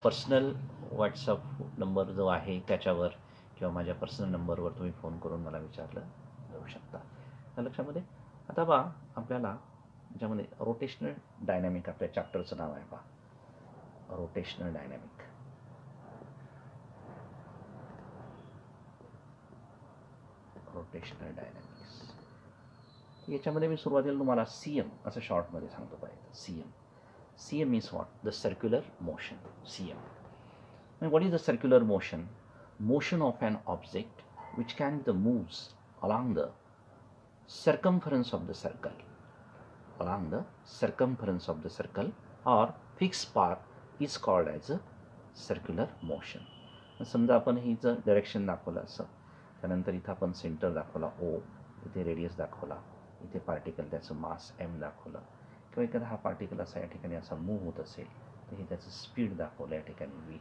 Personal WhatsApp number जो आहे त्याच्यावर किंवा माझ्या पर्सनल नंबरवर तुम्ही फोन करून मला विचारलं जाऊ शकता. लक्षामध्ये आता पहा, आपल्याला ज्यामध्ये रोटेशनल डायनॅमिक आपल्या चॅप्टरचं नाव आहे पहा, रोटेशनल डायनॅमिक. रोटेशनल डायनॅमिक्स याच्यामध्ये मी सुरुवातीला तुम्हाला CM असं शॉर्टमध्ये सांगतो पाहिजे. CM is what? The circular motion. CM. And what is the circular motion? Motion of an object which can be moves along the circumference of the circle. Along the circumference of the circle or fixed path is called as a circular motion. समजा आपण ही जर direction दाखवलं असं, त्यानंतर इथं आपण centre दाखवला O, इथे रेडियस दाखवला, इथे पार्टिकल त्याचं मास M दाखवलं, किंवा एखादा हा पार्टिकल असा या ठिकाणी असा मूव्ह होत असेल तर हे त्याचं स्पीड दाखवलं या ठिकाणी V.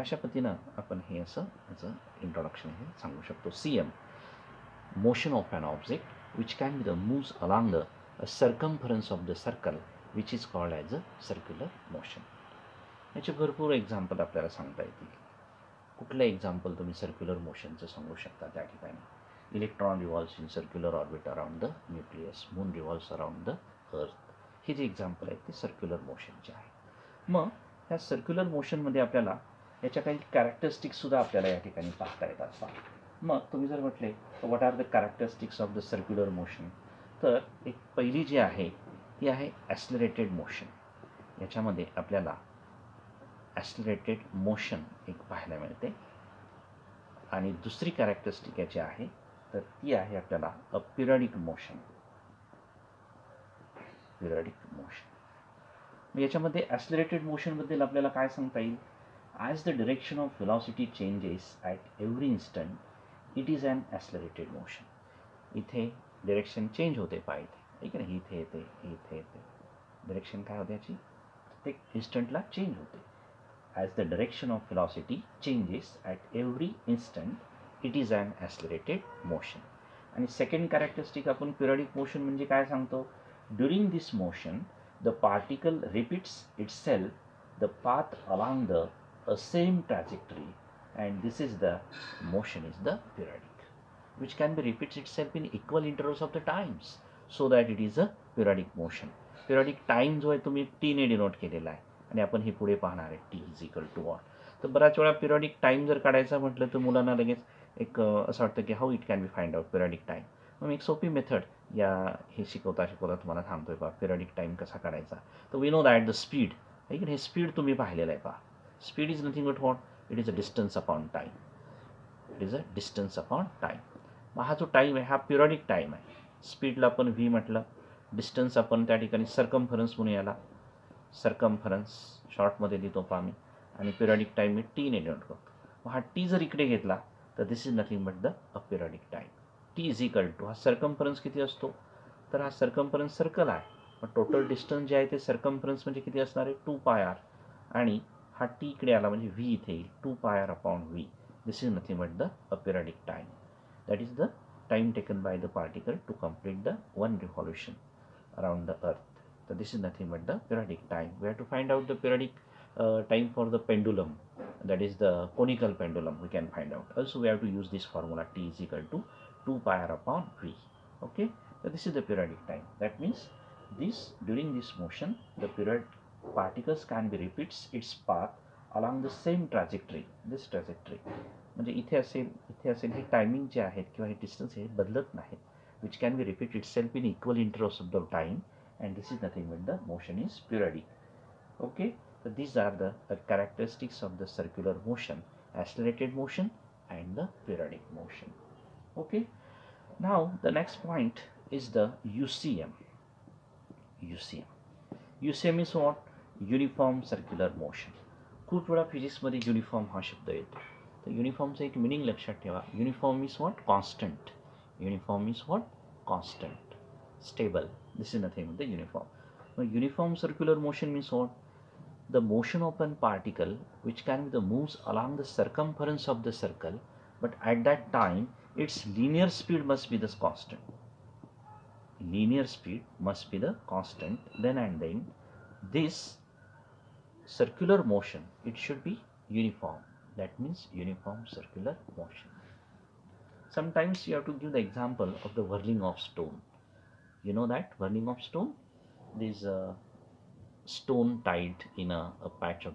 अशा पद्धतीनं आपण हे असं याचं इंट्रोडक्शन हे सांगू शकतो. CM, motion of an object which can be the moves along the circumference of the circle which is called as a circular motion. याचे भरपूर एक्झाम्पल आपल्याला सांगता येतील. कुठलं एक्झाम्पल तुम्ही सर्क्युलर मोशनचं सांगू शकता? त्या ठिकाणी electron revolves in circular orbit around the nucleus, moon revolves around the earth. हे जे एक्झाम्पल आहेत ते सर्क्युलर मोशनचे आहे. मग ह्या सर्क्युलर मोशनमध्ये आपल्याला याच्या काही कॅरेक्टरिस्टिक्ससुद्धा आपल्याला या ठिकाणी पाहता येतात. मग तुम्ही जर म्हटले what are the characteristics of the circular motion, तर एक पहिली जी आहे ती आहे ॲक्सलरेटेड मोशन. याच्यामध्ये आपल्याला ॲक्सलरेटेड मोशन एक पाहायला मिळते. आणि दुसरी कॅरेक्टरिस्टिक याची आहे तर ती आहे आपल्याला a periodic motion. Periodic motion याच्यामध्ये ॲक्सलरेटेड मोशनबद्दल आपल्याला काय सांगता येईल? As the direction of velocity changes at every instant it is an accelerated motion. इथे डिरेक्शन चेंज होते पाय इथे, ठीक आहे ना, इथे येते, इथे येते, डिरेक्शन काय होते याची प्रत्येक इन्स्टंटला चेंज होते. As the direction of velocity changes at every instant it is an accelerated motion. आणि सेकंड कॅरेक्टरिस्टिक आपण पिरियडिक मोशन म्हणजे काय सांगतो? During this motion, the particle repeats itself, the path along the same trajectory, and this is the motion is the periodic, which can be repeats itself in equal intervals of the times, so that it is a periodic motion. Periodic time जो आहे तुम्ही T ने denote केलेला आहे आणि आपण हे पुढे पाहणार आहे T is equal to what. तर बऱ्याच वेळा पिरियडिक टाइम जर काढायचा म्हटलं तर मुलांना लगेच एक असं वाटतं की how it can be find out periodic time. मग एक सोपी मेथड या हे शिकवता तुम्हाला सांगतोय पहा पिरियडिक टाइम कसा काढायचा. तर we know that the speed, ठीक आहे, हे स्पीड तुम्ही पाहिलेलं आहे पहा. Speed is nothing but what? It is a distance upon time. It is a distance upon time. मग हा जो टाईम आहे हा पिरियडिक टाईम आहे. स्पीडला आपण V म्हटलं, डिस्टन्स आपण त्या ठिकाणी सर्कम्फरन्स म्हणून याला सर्कम्फरन्स शॉर्टमध्ये लिहितो पहा मी, आणि पिरियडिक टाईम मी T ने डिनोट करतो. मग हा T जर इकडे घेतला तर this is nothing but the a periodic time. T is equal to हा सर्कम्फरन्स किती असतो? तर हा सर्कम्फरन्स सर्कल आहे, मग टोटल डिस्टन्स जे आहे ते सर्कम्फरन्स म्हणजे किती असणार आहे? 2πr. आणि हा T इकडे आला म्हणजे V इथे येईल 2πr upon V. This is nothing but the a periodic time. That is the time taken by the particle to complete the one revolution around the earth. तर this is nothing but the periodic time. We have to find out the periodic time for the pendulum, that is the conical pendulum, we can find out. Also we have to use this formula T is equal to 2πr upon V. Okay, so this is the periodic time. That means this during this motion the period particles can be repeats its path along the same trajectory. This trajectory म्हणजे इथे असेल हे timing जे आहेत किंवा हे distance हे बदलत नाहीत, which can be repeat itself in equal intervals of the time, and this is nothing but the motion is periodic. Okay, so these are the characteristics of the circular motion, accelerated motion and the periodic motion. Okay, now the next point is the U.C.M. U.C.M is what? Uniform circular motion. खूप वेळा फिजिक्समध्ये uniform हा शब्द येतो. तर युनिफॉर्मचं एक meaning लक्षात ठेवा. Uniform is what? Constant. Uniform is what? Constant, stable. This is nothing the uniform. Mug uniform circular motion means what? The motion of a particle which can be the moves along the circumference of the circle, but at that time its linear speed must be the constant. Linear speed must be the constant. Then and then this circular motion, it should be uniform. That means uniform circular motion. Sometimes you have to give the example of the whirling of stone. You know that whirling of stone? There is a stone tied in a patch of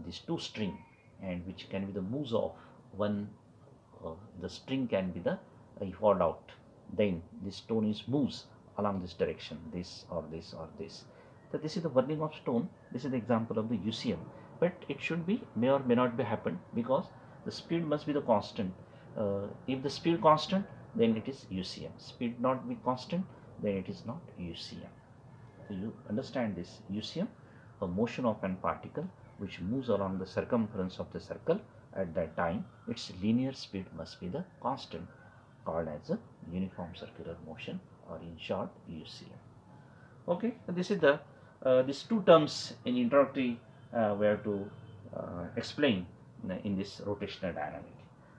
this two string, and which can be the moves of one. The string can be the hauled out. Then this stone is moves along this direction, this or this or this. So this is the whirling of stone. This is the example of the U.C.M. But it should be may or may not be happen because the speed must be the constant. If the speed constant, then it is U.C.M. Speed not be constant, then it is not U.C.M. So you understand this U.C.M, a motion of an particle which moves along the circumference of the circle at that time, its linear speed must be the constant, called as a uniform circular motion, or in short U.C.M. Okay, this is the these two terms in introductory we have to explain in this rotational dynamic.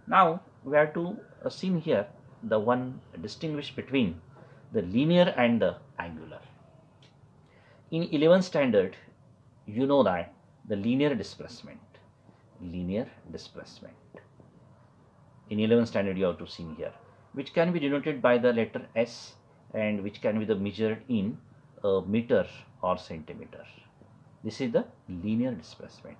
Now we have to see here the one distinguish between the linear and the angular. In 11th standard, you know that the linear displacement. In 11th standard, you have to see here, which can be denoted by the letter S, and which can be the measured in meter or centimeter. This is the linear displacement.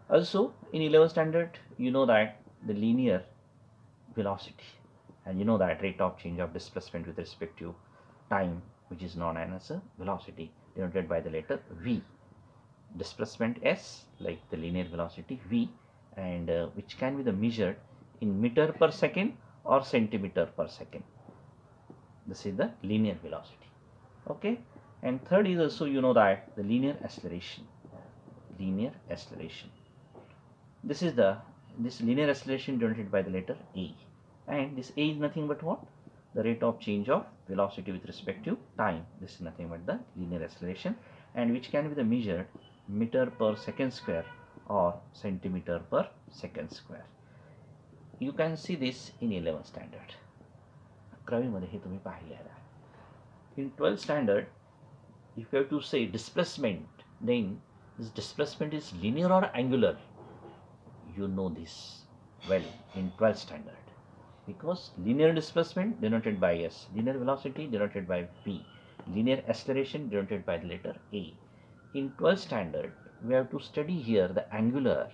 Also, in 11th standard, you know that the linear velocity, and you know that rate of change of displacement with respect to time, which is known as a velocity, denoted by the letter V. Displacement S, like the linear velocity V, and which can be the measured in meter per second or centimeter per second. This is the linear velocity. Okay, and third is also, you know that the linear acceleration. This is this linear acceleration denoted by the letter A, and this A is nothing but what? The rate of change of velocity with respect to time. This is nothing but the linear acceleration, and which can be the measured meter per second square or centimeter per second square. You can see this in 11th standard. 11वी मध्ये हे तुम्ही पाहिलेलं आहे. In 12th standard, if you have to say displacement, then this displacement is linear or angular. You know this well in 12th standard, because linear displacement denoted by S, linear velocity denoted by V, linear acceleration denoted by the letter A. In 12th standard, we have to study here the angular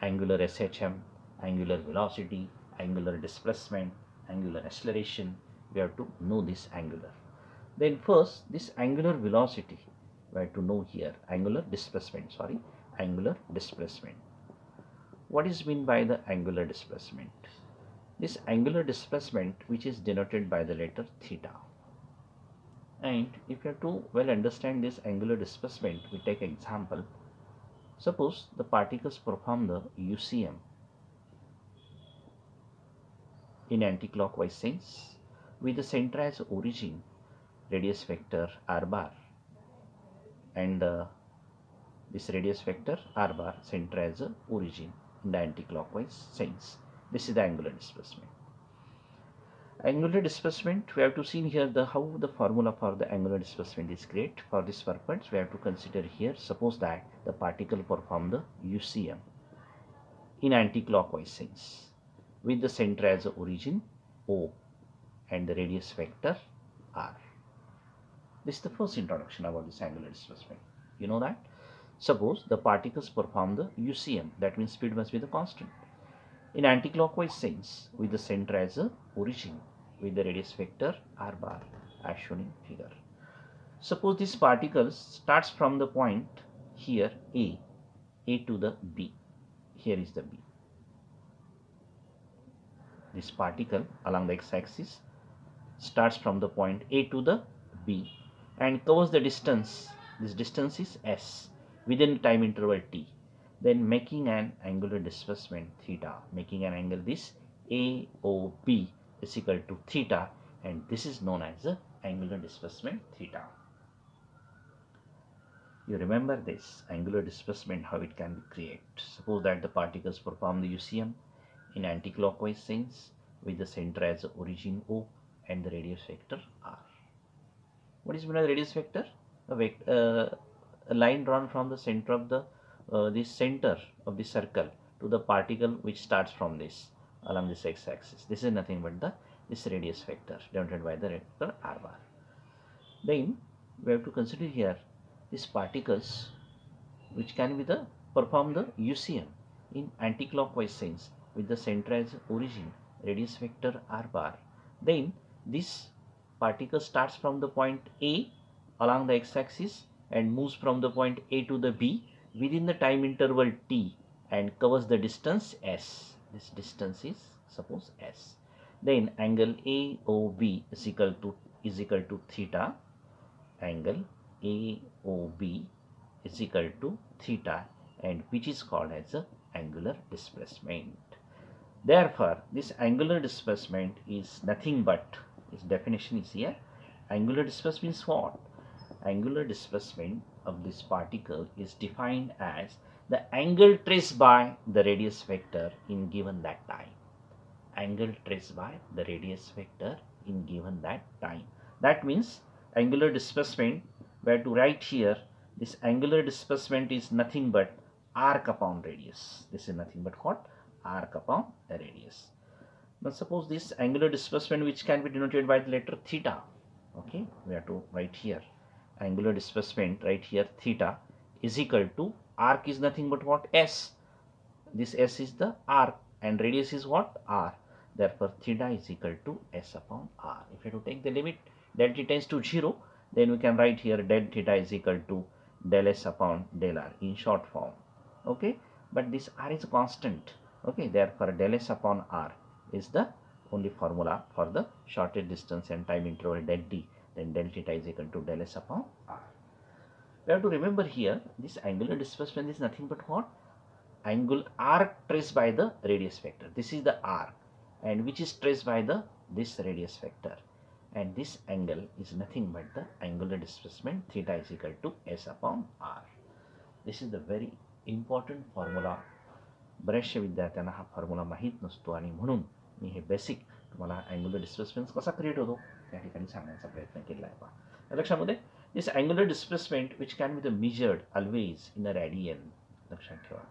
SHM, angular velocity, angular displacement, angular acceleration. We have to know this angular. Then first, this angular velocity, we have to know here angular displacement. What is meant by the angular displacement? This angular displacement, which is denoted by the letter theta. And if you have to well understand this angular displacement, we take example. Suppose the particles perform the U.C.M in anticlockwise sense with the center as origin, radius vector r bar, and this radius vector r bar center as origin in the anticlockwise sense. This is the angular displacement. Angular displacement, we have to see here how the formula for the angular displacement is created. For this purpose, we have to consider here, suppose that the particle perform the U.C.M in anticlockwise sense with the center as origin O and the radius vector r. This is the first introduction about this angular displacement. You know that? Suppose the particles perform the U.C.M, that means speed must be the constant, in anticlockwise sense with the center as a origin with the radius vector r bar as shown in figure. Suppose this particle starts from the point here A to the B. Here is the B. This particle along the x-axis starts from the point A to the B and covers the distance. This distance is S within time interval t. Then making an angular displacement theta, making an angle this AOB is equal to theta, and this is known as the angular displacement theta. You remember this angular displacement, how it can be created. Suppose that the particles perform the U.C.M in anticlockwise sense with the center as the origin O and the radius vector r. What is meant by the radius vector? a line drawn from the center of the this center of the circle to the particle which starts from this along this x-axis. This is nothing but this radius vector denoted by the vector r bar. Then we have to consider here these particles which can be perform the U.C.M in anticlockwise sense with the center as origin, radius vector r bar. Then this particle starts from the point A along the x-axis and moves from the point A to the B within the time interval t and covers the distance s. This distance is suppose s. Then angle AOB is equal to theta. Angle AOB is equal to theta, and which is called as a angular displacement. Therefore, this angular displacement is nothing but, its definition is here. Angular displacement is what? Angular displacement of this particle is defined as the angle traced by the radius vector in given that time. Angle traced by the radius vector in given that time. That means angular displacement, we have to write here, this angular displacement is nothing but arc upon radius. This is nothing but what? Arc upon a radius. Now suppose this angular displacement which can be denoted by the letter theta. Okay, we have to write here angular displacement right here theta is equal to arc is nothing but what? S. This S is the arc and radius is what? R. Therefore theta is equal to S upon R. If you have to take the limit del t tends to 0, then we can write here del theta is equal to del S upon del R in short form. Okay, but this R is constant. Okay, therefore del S upon R is the only formula for the shortest distance and time interval del t. Then del theta is equal to del S upon R. We have to remember here this angular displacement is nothing but what? Angle arc traced by the radius vector. This is the arc and which is traced by this radius vector, and this angle is nothing but the angular displacement theta is equal to S upon R. This is the very important formula. बऱ्याचशा विद्यार्थ्यांना हा formula माहीत नसतो आणि म्हणून मी हे basic तुम्हाला angular displacement कसा create होतो त्या ठिकाणी सांगण्याचा प्रयत्न केला आहे. पहा लक्षामध्ये this angular displacement which can be the measured always in a radian. लक्षात ठेवा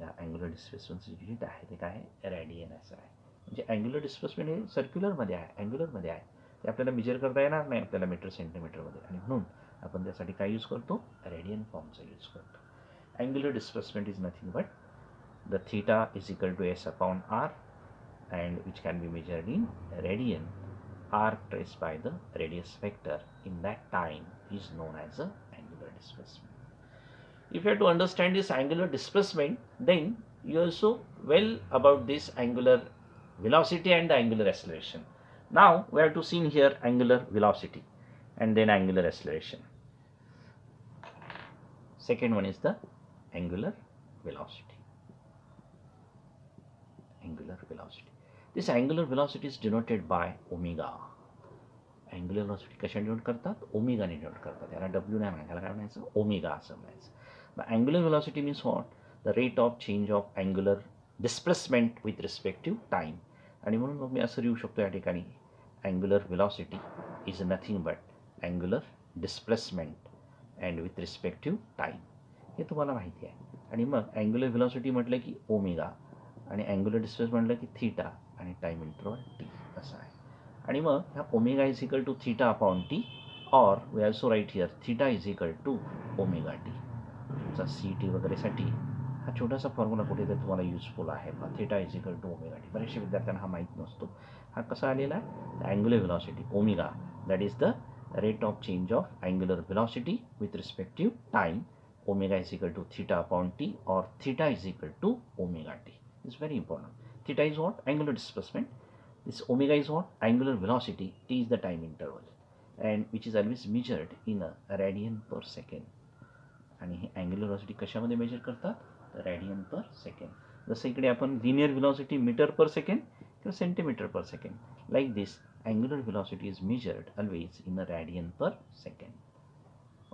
या अँग्युलर डिस्प्लेसमेंटची युनिट आहे ते काय आहे? रॅडियन असं आहे. म्हणजे अँग्युलर डिस्प्लेसमेंट हे सर्क्युलरमध्ये आहे, अँग्युलरमध्ये आहे. ते आपल्याला मेजर करता येणार नाही आपल्याला मीटर सेंटीमीटरमध्ये, आणि म्हणून आपण त्यासाठी काय यूज करतो? रॅडियन फॉर्मचा यूज करतो. Angular displacement is nothing but the theta is equal to S upon R, and which can be measured in radian. Arc traced by the radius vector in that time is known as a angular displacement. If you have to understand this angular displacement, then you also well about this angular velocity and the angular acceleration. Now we have to see here angular velocity and then angular acceleration. Second one is the angular velocity. Angular velocity. This angular velocity is denoted by omega. Angular velocity कशाने denote करतात? Omega ने denote करतात. याला W नाही म्हणायचं, याला काय म्हणायचं? ओमेगा असं म्हणायचं. Angular velocity means what? The rate of change of angular displacement with respect to time. आणि म्हणून मग मी असं लिहू शकतो या ठिकाणी angular velocity is nothing but angular displacement and with respect to time. हे तुम्हाला माहिती आहे. आणि मग angular velocity म्हटलं की ओमेगा आणि अँग्युलर डिस्प्लेसमेंट म्हटलं की थीटा आणि टाइम इंटरवल टी असं आहे. आणि मग ह्या omega is equal to theta upon T, और we also write here theta is equal to omega T. तुमचा सी टी वगैरेसाठी हा छोटासा फॉर्म्युला कुठेतरी तुम्हाला युजफुल आहे. Theta is equal to omega T. बऱ्याचशा विद्यार्थ्यांना हा माहीत नसतो. हा कसा आलेला आहे? Angular velocity omega, that is the rate of change of angular velocity with respect to time. Omega is equal to theta upon T, और theta is equal to omega T. Is very important. Theta is what? Angular displacement. This omega is what? Angular velocity. T is the time interval, and which is always measured in a radian per second. आणि हे angular velocity कशामध्ये major करतात? Radian पर second. जसं इकडे आपण linear velocity metre पर second किंवा centimetre पर second, like this angular velocity is measured always in a radian per second.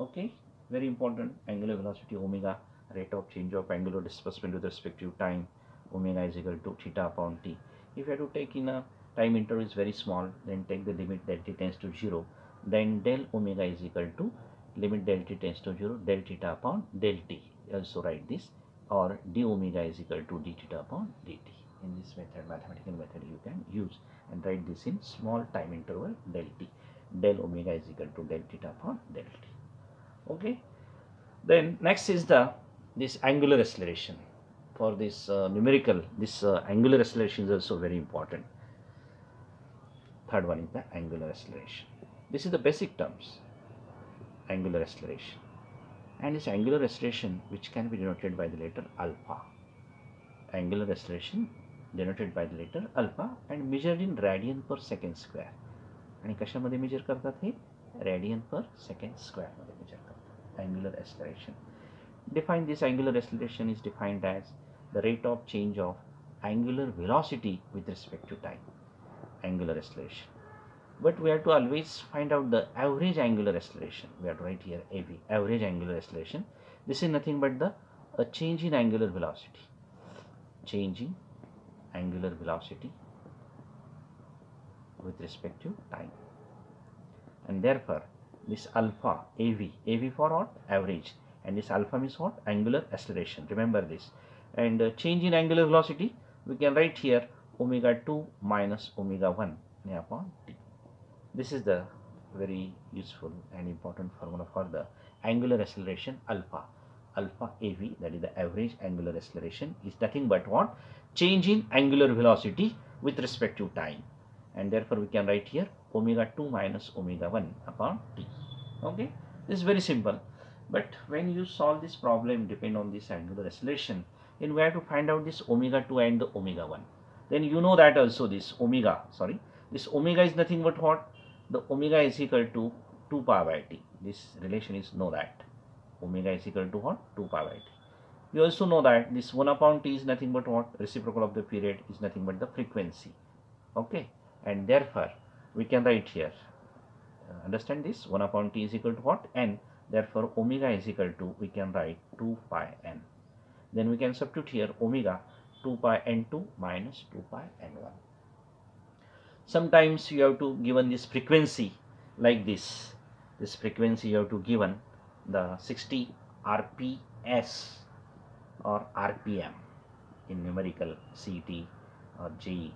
Okay, very important. Angular velocity omega, rate of change of angular displacement with respect to time. Omega is equal to theta upon t. If you have to take in a time interval is very small, then take the limit that t tends to 0. Then del omega is equal to limit del t tends to 0, del theta upon del t. Also write this, or d omega is equal to d theta upon dt. In this method, mathematical method, you can use and write this in small time interval del t. Del omega is equal to del theta upon del t. Okay. Then next is this angular acceleration. For this numerical, this angular acceleration is also very important. Third one is the angular acceleration. This is the basic terms, angular acceleration. And this angular acceleration, which can be denoted by the letter alpha. Angular acceleration denoted by the letter alpha and measured in radian per second square. आणि कशामध्ये major करतात हे? Radian per second square मध्ये major करतात. Angular acceleration. Define this angular acceleration is defined as the rate of change of angular velocity with respect to time. Angular acceleration. But we have to always find out the average angular acceleration. We have to write here AV, average angular acceleration. This is nothing but a change in angular velocity. Change in angular velocity with respect to time. And therefore, this alpha, AV for what? Average. And this alpha means what? Angular acceleration. Remember this. And change in angular velocity, we can write here omega 2 minus omega 1 upon t. This is the very useful and important formula for the angular acceleration alpha. Alpha AV, that is the average angular acceleration, is nothing but what? Change in angular velocity with respect to time. And therefore we can write here omega 2 minus omega 1 upon t. Okay, this is very simple. But when you solve this problem depend on this angular acceleration, then we have to find out this omega 2 and the omega 1. Then you know that also this omega is nothing but what? The omega is equal to 2 pi by t. This relation is know that. Omega is equal to what? 2 pi by t. You also know that this 1 upon t is nothing but what? Reciprocal of the period is nothing but the frequency. Okay. And therefore, we can write here, understand this, 1 upon t is equal to what? N. Therefore, omega is equal to, we can write 2 pi n. Then we can substitute here omega 2 pi n2 minus 2 pi n1. Sometimes you have to given this frequency like this. This frequency you have to given the 60 RPS or RPM in numerical CT or JE.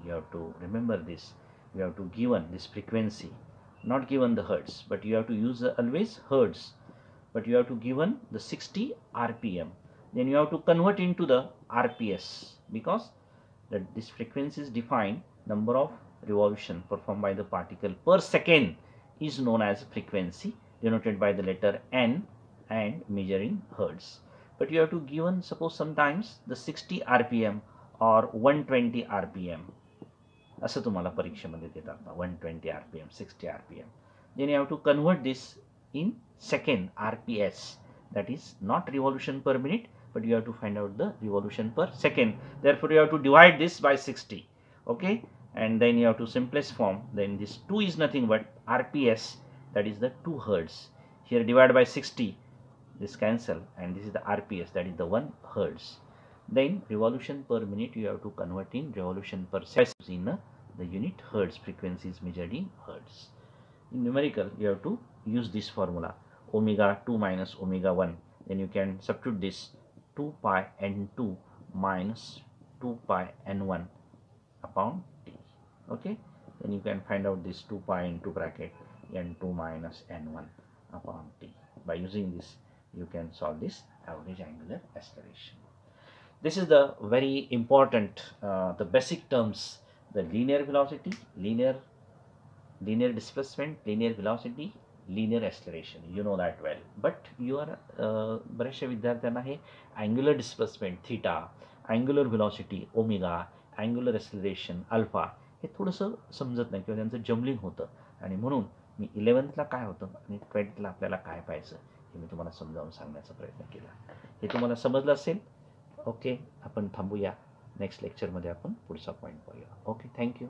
You have to remember this. You have to given this frequency, not given the hertz, but you have to use always hertz. But you have to given the 60 RPM. Then you have to convert into the RPS, because this frequency is defined number of revolution performed by the particle per second is known as frequency, denoted by the letter N and measured in hertz. But you have to given, suppose sometimes the 60 RPM or 120 RPM. असं तुम्हाला परीक्षेमध्ये देतात ना, 120 RPM, 60 RPM. Then you have to convert this in second RPS, that is not revolution per minute, but you have to find out the revolution per second. Therefore, you have to divide this by 60. Okay, and then you have to simplest form. Then this 2 is nothing but RPS, that is the 2 hertz. Here divided by 60, this cancel, and this is the RPS, that is the 1 hertz. Then revolution per minute you have to convert in revolution per second in the unit hertz. Frequency is measured in hertz. In numerical, you have to use this formula, omega 2 minus omega 1. Then you can substitute this 2 pi n2 minus 2 pi n1 upon t. Okay, then you can find out this 2 pi into bracket n2 minus n1 upon t. By using this, you can solve this average angular acceleration. This is the very important, the basic terms, the linear velocity, linear displacement, linear velocity, linear acceleration. You know that well. But you are बऱ्याचशा विद्यार्थ्यांना हे angular displacement theta, angular velocity omega, angular acceleration alpha हे थोडंसं समजत नाही किंवा त्यांचं jumbling होतं. आणि म्हणून मी 11th ला काय होतं आणि 12th ला आपल्याला काय पाहायचं हे मी तुम्हाला समजावून सांगण्याचा प्रयत्न केला. हे तुम्हाला समजलं असेल. ओके, आपण थांबूया. नेक्स्ट लेक्चरमध्ये आपण पुढचा पॉईंट पाहूया. Okay, thank you.